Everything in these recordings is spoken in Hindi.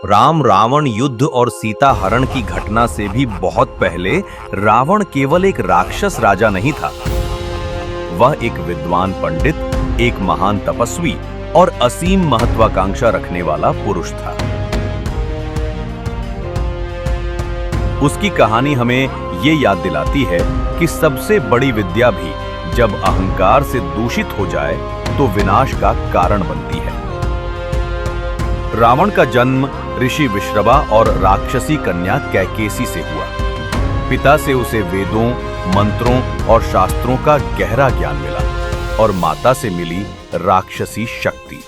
राम रावण युद्ध और सीता हरण की घटना से भी बहुत पहले रावण केवल एक राक्षस राजा नहीं था। वह एक विद्वान पंडित, एक महान तपस्वी और असीम महत्वाकांक्षा रखने वाला पुरुष था। उसकी कहानी हमें ये याद दिलाती है कि सबसे बड़ी विद्या भी जब अहंकार से दूषित हो जाए तो विनाश का कारण बनती है। रावण का जन्म ऋषि विश्रवा और राक्षसी कन्या कैकेसी से हुआ। पिता से उसे वेदों, मंत्रों और शास्त्रों का गहरा ज्ञान मिला और माता से मिली राक्षसी शक्ति।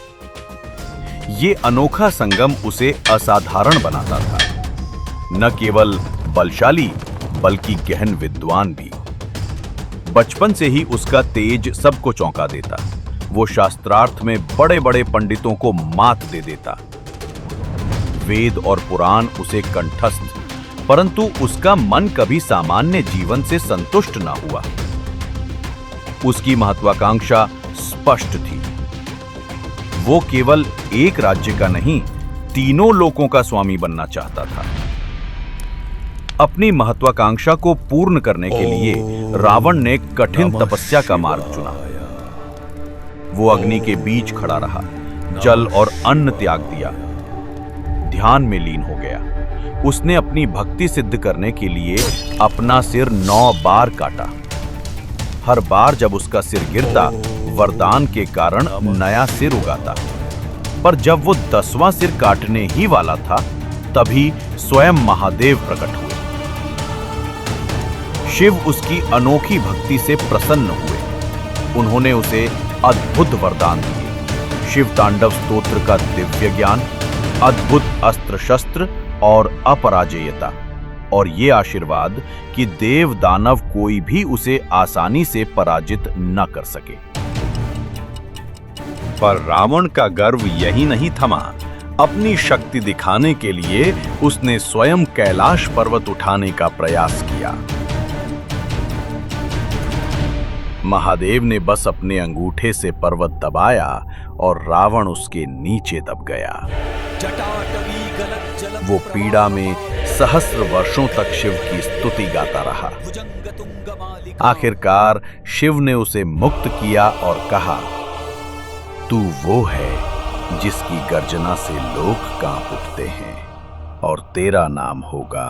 ये अनोखा संगम उसे असाधारण बनाता था, न केवल बलशाली बल्कि गहन विद्वान भी। बचपन से ही उसका तेज सबको चौंका देता। वो शास्त्रार्थ में बड़े बड़े पंडितों को मात दे देता। वेद और पुराण उसे कंठस्थ, परंतु उसका मन कभी सामान्य जीवन से संतुष्ट न हुआ। उसकी महत्वाकांक्षा स्पष्ट थी। वो केवल एक राज्य का नहीं, तीनों लोकों का स्वामी बनना चाहता था। अपनी महत्वाकांक्षा को पूर्ण करने के लिए रावण ने कठिन तपस्या का मार्ग चुना। वो अग्नि के बीच खड़ा रहा, जल और अन्न त्याग दिया, ध्यान में लीन हो गया। उसने अपनी भक्ति सिद्ध करने के लिए अपना सिर 9 बार काटा। हर बार जब उसका सिर गिरता, वरदान के कारण नया सिर उगाता। पर जब वो 10वां सिर काटने ही वाला था, तभी स्वयं महादेव प्रकट हुए। शिव उसकी अनोखी भक्ति से प्रसन्न हुए। उन्होंने उसे अद्भुत वरदान दिए: शिव तांडव स्तोत्र का दिव्य ज्ञान, अद्भुत अस्त्र शस्त्र और अपराजेयता, और ये आशीर्वाद कि देव दानव कोई भी उसे आसानी से पराजित न कर सके। पर रावण का गर्व यही नहीं थमा। अपनी शक्ति दिखाने के लिए उसने स्वयं कैलाश पर्वत उठाने का प्रयास किया। महादेव ने बस अपने अंगूठे से पर्वत दबाया और रावण उसके नीचे दब गया। वो पीड़ा में सहस्र वर्षों तक शिव की स्तुति गाता रहा। आखिरकार शिव ने उसे मुक्त किया और कहा, तू वो है जिसकी गर्जना से लोग कांप उठते हैं, और तेरा नाम होगा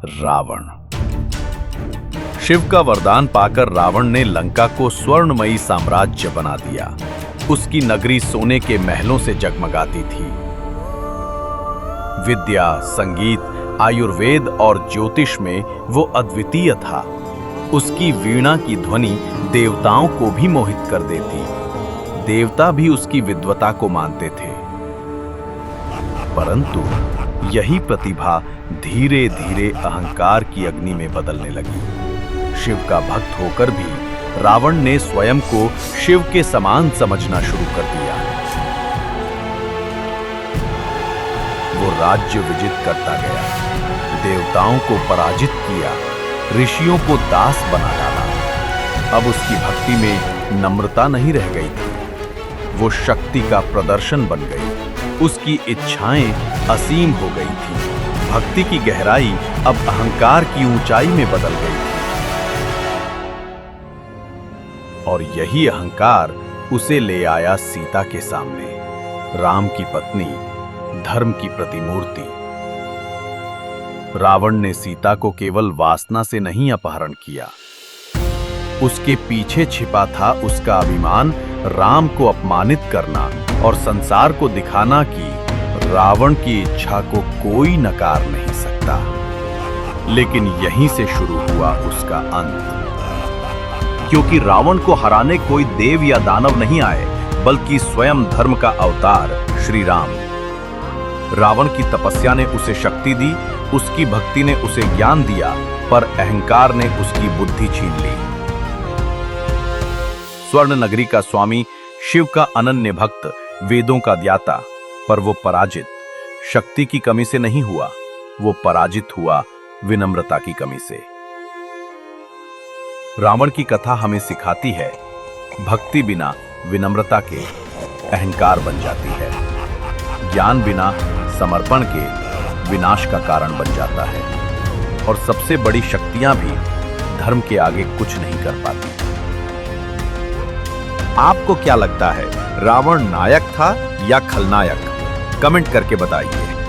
रावण। शिव का वरदान पाकर रावण ने लंका को स्वर्णमयी साम्राज्य बना दिया। उसकी नगरी सोने के महलों से जगमगाती थी। विद्या, संगीत, आयुर्वेद और ज्योतिष में वो अद्वितीय था। उसकी वीणा की ध्वनि देवताओं को भी मोहित कर देती। देवता भी उसकी विद्वता को मानते थे। परंतु यही प्रतिभा धीरे धीरे अहंकार की अग्नि में बदलने लगी। शिव का भक्त होकर भी रावण ने स्वयं को शिव के समान समझना शुरू कर दिया। वो राज्य विजित करता गया, देवताओं को पराजित किया, ऋषियों को दास बना डाला। अब उसकी भक्ति में नम्रता नहीं रह गई थी। वो शक्ति का प्रदर्शन बन गई। उसकी इच्छाएं असीम हो गई थी। भक्ति की गहराई अब अहंकार की ऊंचाई में बदल गई थी। और यही अहंकार उसे ले आया सीता के सामने, राम की पत्नी, धर्म की प्रतिमूर्ति। रावण ने सीता को केवल वासना से नहीं अपहरण किया। उसके पीछे छिपा था उसका अभिमान, राम को अपमानित करना और संसार को दिखाना कि रावण की इच्छा को कोई नकार नहीं सकता। लेकिन यहीं से शुरू हुआ उसका अंत। क्योंकि रावण को हराने कोई देव या दानव नहीं आए, बल्कि स्वयं धर्म का अवतार श्री राम। रावण की तपस्या ने उसे शक्ति दी, उसकी भक्ति ने उसे ज्ञान दिया, पर अहंकार ने उसकी बुद्धि छीन ली। स्वर्ण नगरी का स्वामी, शिव का अनन्य भक्त, वेदों का ज्ञाता, पर वो पराजित शक्ति की कमी से नहीं हुआ, वो पराजित हुआ विनम्रता की कमी से। रावण की कथा हमें सिखाती है, भक्ति बिना विनम्रता के अहंकार बन जाती है, ज्ञान बिना समर्पण के विनाश का कारण बन जाता है और सबसे बड़ी शक्तियां भी धर्म के आगे कुछ नहीं कर पाती। आपको क्या लगता है, रावण नायक था या खलनायक? कमेंट करके बताइए।